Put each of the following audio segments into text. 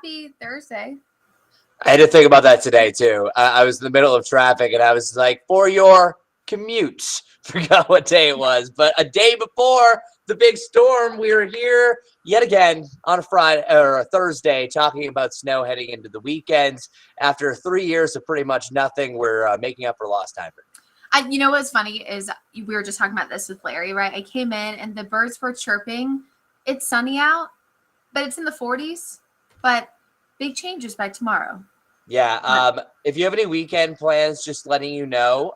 happy Thursday. I had to think about that today too. I was in the middle of traffic and I was like, for your commutes, forgot what day it was, but a day before the big storm, we were here yet again on a Friday or a Thursday talking about snow heading into the weekends. After 3 years of pretty much nothing, we're making up for lost time. You know what's funny is we were just talking about this with Larry, right? I came in and the birds were chirping. It's sunny out, but it's in the 40s. But big changes by tomorrow. Yeah. If you have any weekend plans, just letting you know,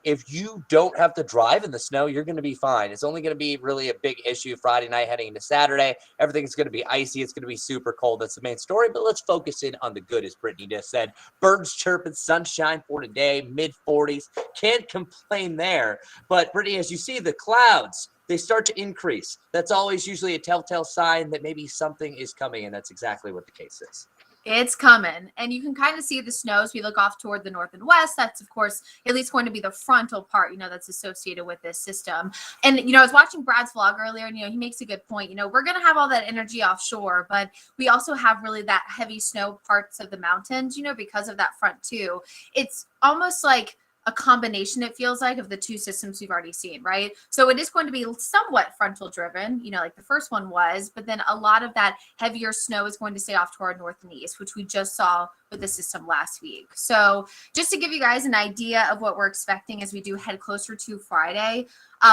if you don't have to drive in the snow, you're going to be fine. It's only going to be really a big issue Friday night heading into Saturday. Everything's going to be icy. It's going to be super cold. That's the main story. But let's focus in on the good, as Brittany just said. Birds chirping, sunshine for today, mid 40s. Can't complain there. But Brittany, as you see, the clouds, they start to increase. That's always usually a telltale sign that maybe something is coming, and that's exactly what the case is. It's coming. And you can kind of see the snow as we look off toward the north and west. That's, of course, at least going to be the frontal part, that's associated with this system. And, I was watching Brad's vlog earlier, and, he makes a good point. We're going to have all that energy offshore, but we also have really that heavy snow parts of the mountains, because of that front too. It's almost like a combination, it feels like, of the two systems we've already seen, right? So it is going to be somewhat frontal driven, like the first one was, but then a lot of that heavier snow is going to stay off to our north and east, which we just saw with the system last week. So just to give you guys an idea of what we're expecting as we do head closer to Friday,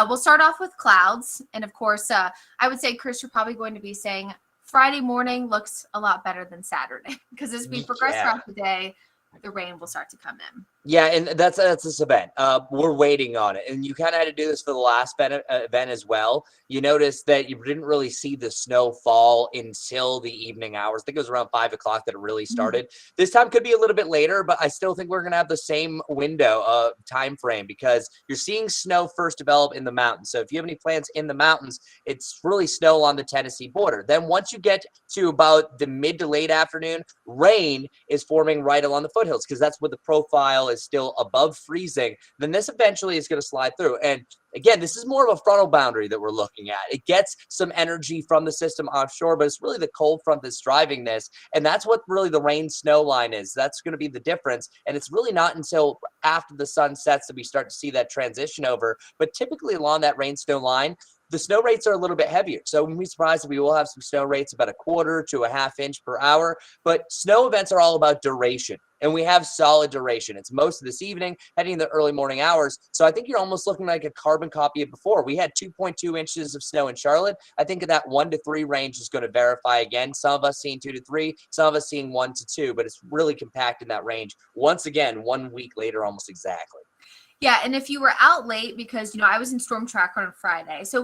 we'll start off with clouds. And of course, I would say, Chris, you're probably going to be saying Friday morning looks a lot better than Saturday, because as we progress throughout the day, the rain will start to come in. Yeah, and that's this event. We're waiting on it, and you kind of had to do this for the last event as well. You noticed that you didn't really see the snow fall until the evening hours. I think it was around 5 o'clock that it really started. This time could be a little bit later, but I still think we're going to have the same window time frame, because you're seeing snow first develop in the mountains. So if you have any plans in the mountains, it's really snow on the Tennessee border. Then once you get to about the mid to late afternoon, rain is forming right along the foothills, because that's what the profile is still above freezing. Then this eventually is going to slide through. And again, this is more of a frontal boundary that we're looking at. It gets some energy from the system offshore, but it's really the cold front that's driving this. And that's what really the rain snow line is. That's going to be the difference. And it's really not until after the sun sets that we start to see that transition over. But typically along that rain snow line, the snow rates are a little bit heavier. So wouldn't be surprised if we will have some snow rates about 1/4 to a 1/2 inch per hour. But snow events are all about duration, and we have solid duration. It's most of this evening, heading in the early morning hours. So I think you're almost looking like a carbon copy of before. We had 2.2 inches of snow in Charlotte. I think that 1 to 3 range is going to verify again. Some of us seeing 2 to 3, some of us seeing 1 to 2, but it's really compact in that range. Once again, 1 week later, almost exactly. Yeah, and if you were out late, because, I was in Storm Tracker on Friday. So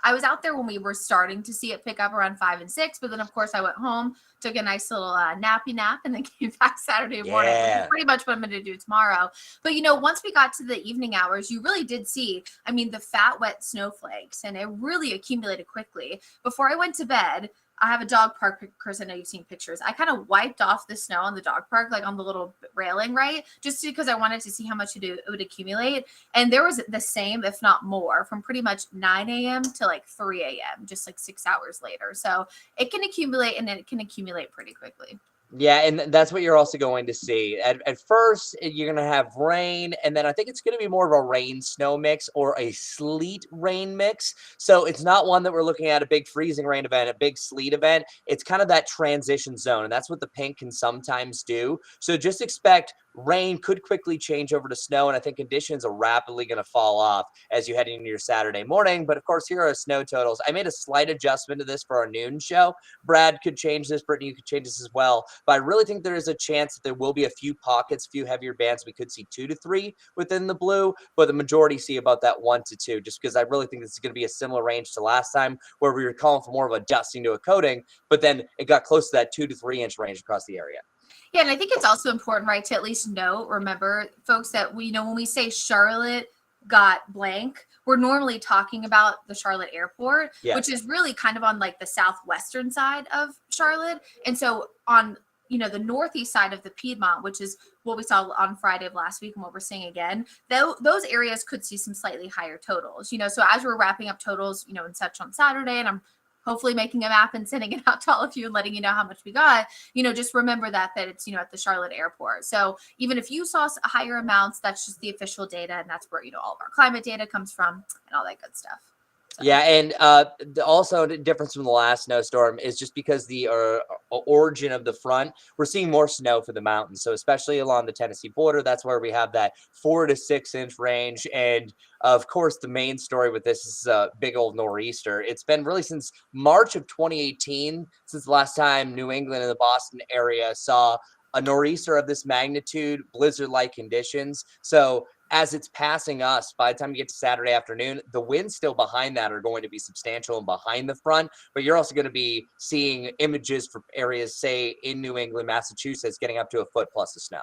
I was out there when we were starting to see it pick up around 5 and 6. But then, of course, I went home, took a nice little nappy nap, and then came back Saturday morning, which is pretty much what I'm going to do tomorrow. But, once we got to the evening hours, you really did see, the fat, wet snowflakes, and it really accumulated quickly. Before I went to bed, I have a dog park, Chris. I know you've seen pictures. I kind of wiped off the snow on the dog park, like on the little railing, right? Just because I wanted to see how much it would accumulate. And there was the same, if not more, from pretty much 9 a.m. to like 3 a.m., just like 6 hours later. So it can accumulate, and it can accumulate pretty quickly. Yeah, and that's what you're also going to see. At first, you're going to have rain, and then I think it's going to be more of a rain-snow mix or a sleet-rain mix. So it's not one that we're looking at a big freezing rain event, a big sleet event. It's kind of that transition zone, and that's what the pink can sometimes do. So just expect rain could quickly change over to snow, and I think conditions are rapidly going to fall off as you head into your Saturday morning. But of course, here are snow totals. I made a slight adjustment to this for our noon show. Brad could change this. Brittany, you could change this as well. But I really think there is a chance that there will be a few pockets, a few heavier bands. We could see 2 to 3 within the blue, but the majority see about that 1 to 2, just because I really think this is going to be a similar range to last time, where we were calling for more of a dusting to a coating, but then it got close to that 2 to 3 inch range across the area. Yeah, and I think it's also important, right, to at least remember, folks, that when we say Charlotte got blank, we're normally talking about the Charlotte airport, which is really kind of on like the southwestern side of Charlotte. And so on, the northeast side of the Piedmont, which is what we saw on Friday of last week and what we're seeing again, those areas could see some slightly higher totals, so as we're wrapping up totals, and such on Saturday, and I'm hopefully making a map and sending it out to all of you and letting you know how much we got, just remember that it's, at the Charlotte airport. So even if you saw higher amounts, that's just the official data. And that's where, all of our climate data comes from and all that good stuff. So. Yeah, and also the difference from the last snowstorm is just because the origin of the front, we're seeing more snow for the mountains. So especially along the Tennessee border, that's where we have that 4 to 6 inch range. And of course, the main story with this is a big old nor'easter. It's been really since March of 2018, since the last time New England and the Boston area saw a nor'easter of this magnitude, blizzard-like conditions. So as it's passing us, by the time you get to Saturday afternoon, the winds still behind that are going to be substantial and behind the front, but you're also going to be seeing images for areas, say, in New England, Massachusetts, getting up to a foot plus of snow.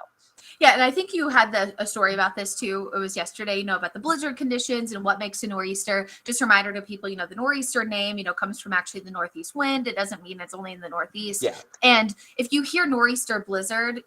Yeah, and I think you had a story about this too. It was yesterday, about the blizzard conditions and what makes a nor'easter. Just a reminder to people, the nor'easter name, comes from actually the northeast wind. It doesn't mean it's only in the northeast. Yeah. And if you hear nor'easter blizzard,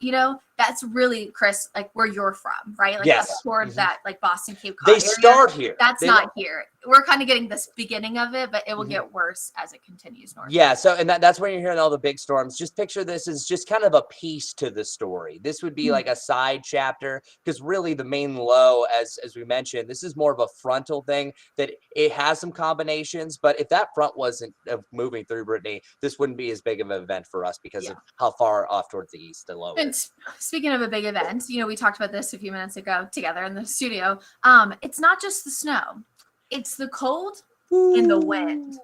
that's really, Chris, like where you're from, right? Like yes. Up toward that, like Boston, Cape Cod They area. start here. That's not here. We're kind of getting this beginning of it, but it will get worse as it continues north. Yeah, so and that's when you're hearing all the big storms. Just picture this as just kind of a piece to the story. This would be like a side chapter, because really the main low, as we mentioned, this is more of a frontal thing, that it has some combinations, but if that front wasn't moving through Brittany, this wouldn't be as big of an event for us because of how far off towards the east the low is. And speaking of a big event, we talked about this a few minutes ago together in the studio. It's not just the snow. It's the cold and the wind.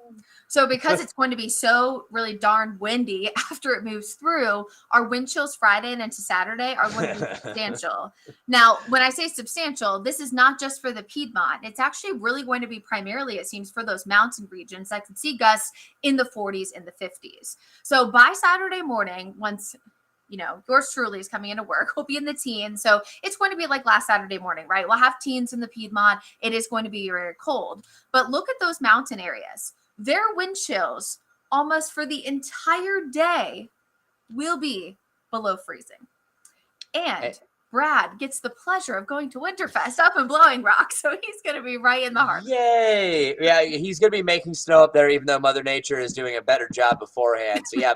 So because it's going to be so really darn windy after it moves through, our wind chills Friday and into Saturday are going to be substantial. Now, when I say substantial, this is not just for the Piedmont. It's actually really going to be primarily, it seems, for those mountain regions that could see gusts in the 40s and the 50s. So by Saturday morning, once yours truly is coming into work, we'll be in the teens. So it's going to be like last Saturday morning, right? We'll have teens in the Piedmont. It is going to be very cold. But look at those mountain areas. Their wind chills almost for the entire day will be below freezing. And Brad gets the pleasure of going to Winterfest up in Blowing Rock. So he's going to be right in the heart. Yay. Yeah, he's going to be making snow up there, even though Mother Nature is doing a better job beforehand. So yeah,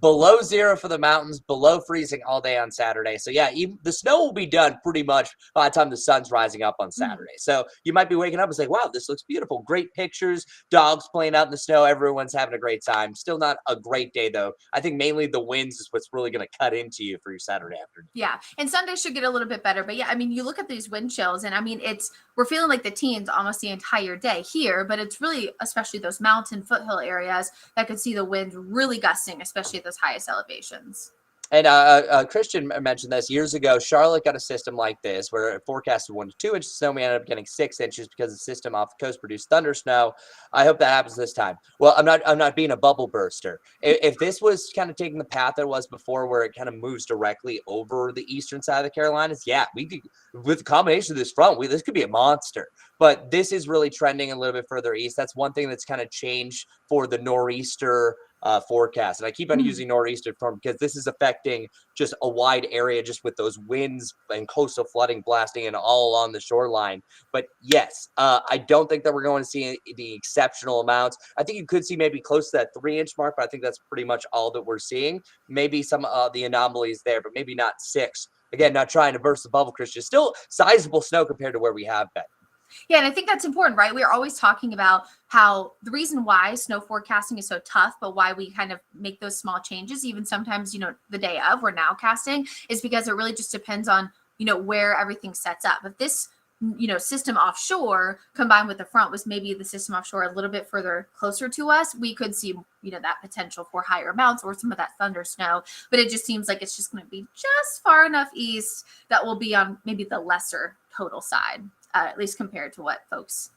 below zero for the mountains, below freezing all day on Saturday. So yeah, even the snow will be done pretty much by the time the sun's rising up on Saturday. So you might be waking up and saying, wow, this looks beautiful. Great pictures, dogs playing out in the snow. Everyone's having a great time. Still not a great day though. I think mainly the winds is what's really going to cut into you for your Saturday afternoon. Yeah. And Sunday should get a little bit better, but yeah, I mean, you look at these wind chills and I mean, we're feeling like the teens almost the entire day here, but it's really, especially those mountain foothill areas that could see the wind really gusting, especially at those highest elevations. And Christian mentioned this years ago. Charlotte got a system like this where it forecasted 1 to 2 inches of snow. We ended up getting 6 inches because the system off the coast produced thunder snow. I hope that happens this time. Well, I'm not being a bubble burster. If this was kind of taking the path it was before, where it kind of moves directly over the eastern side of the Carolinas, yeah, we could, with the combination of this front, this could be a monster. But this is really trending a little bit further east. That's one thing that's kind of changed for the nor'easter forecast. And I keep on using nor'easter form because this is affecting just a wide area, just with those winds and coastal flooding blasting in all along the shoreline. But yes, I don't think that we're going to see the exceptional amounts. I think you could see maybe close to that 3-inch mark, but I think that's pretty much all that we're seeing. Maybe some of the anomalies there, but maybe not 6. Again, not trying to burst the bubble, Christian. Still sizable snow compared to where we have been. Yeah, and I think that's important, right? We're always talking about how the reason why snow forecasting is so tough, but why we kind of make those small changes, even sometimes, the day of, we're now casting, is because it really just depends on, where everything sets up. If this, system offshore combined with the front was maybe the system offshore a little bit further closer to us, we could see, that potential for higher amounts or some of that thunder snow. But it just seems like it's just going to be just far enough east that will be on maybe the lesser total side. At least compared to what folks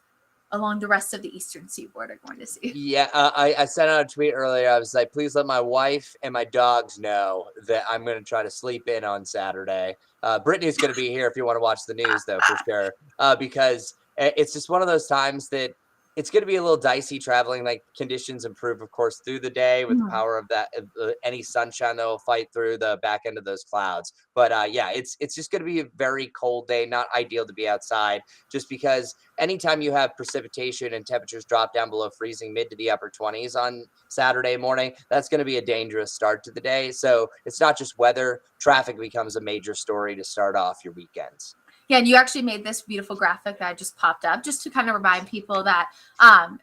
along the rest of the eastern seaboard are going to see. Yeah, I sent out a tweet earlier. I was like, please let my wife and my dogs know that I'm going to try to sleep in on Saturday. Brittany's going to be here if you want to watch the news, though, for sure, because it's just one of those times that It's going to be a little dicey traveling. Like conditions improve, of course, through the day with the power of that any sunshine that will fight through the back end of those clouds. But yeah, it's just going to be a very cold day. Not ideal to be outside, just because anytime you have precipitation and temperatures drop down below freezing, mid to the upper 20s on Saturday morning, that's going to be a dangerous start to the day. So it's not just weather; traffic becomes a major story to start off your weekends. Yeah, and you actually made this beautiful graphic that just popped up just to kind of remind people that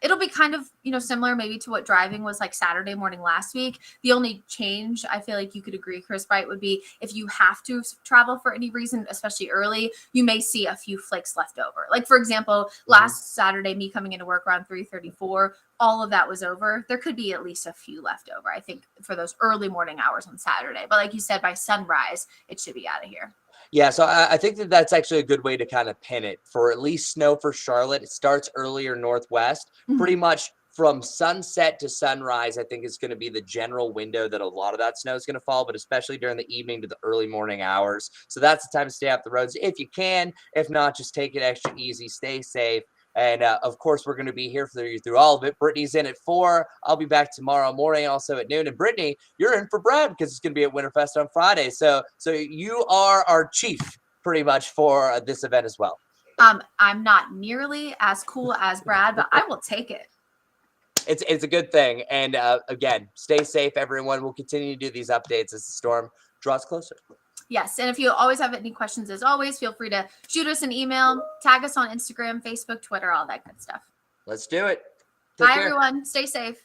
it'll be kind of, similar maybe to what driving was like Saturday morning last week. The only change, I feel like you could agree, Chris, right, would be if you have to travel for any reason, especially early, you may see a few flakes left over. Like, for example, last Saturday, me coming into work around 3:34, all of that was over. There could be at least a few left over, I think, for those early morning hours on Saturday. But like you said, by sunrise, it should be out of here. Yeah, so I think that that's actually a good way to kind of pin it for at least snow for Charlotte. It starts earlier northwest, pretty much from sunset to sunrise. I think is going to be the general window that a lot of that snow is going to fall, but especially during the evening to the early morning hours. So that's the time to stay off the roads if you can. If not, just take it extra easy, stay safe. And of course, we're going to be here for you through all of it. Brittany's in at 4. I'll be back tomorrow morning, also at noon. And Brittany, you're in for Brad because it's going to be at Winterfest on Friday. So you are our chief pretty much for this event as well. I'm not nearly as cool as Brad, but I will take it. It's a good thing. And again, stay safe, everyone. We'll continue to do these updates as the storm draws closer. Yes. And if you always have any questions, as always, feel free to shoot us an email, tag us on Instagram, Facebook, Twitter, all that good stuff. Let's do it. Bye, everyone. Stay safe.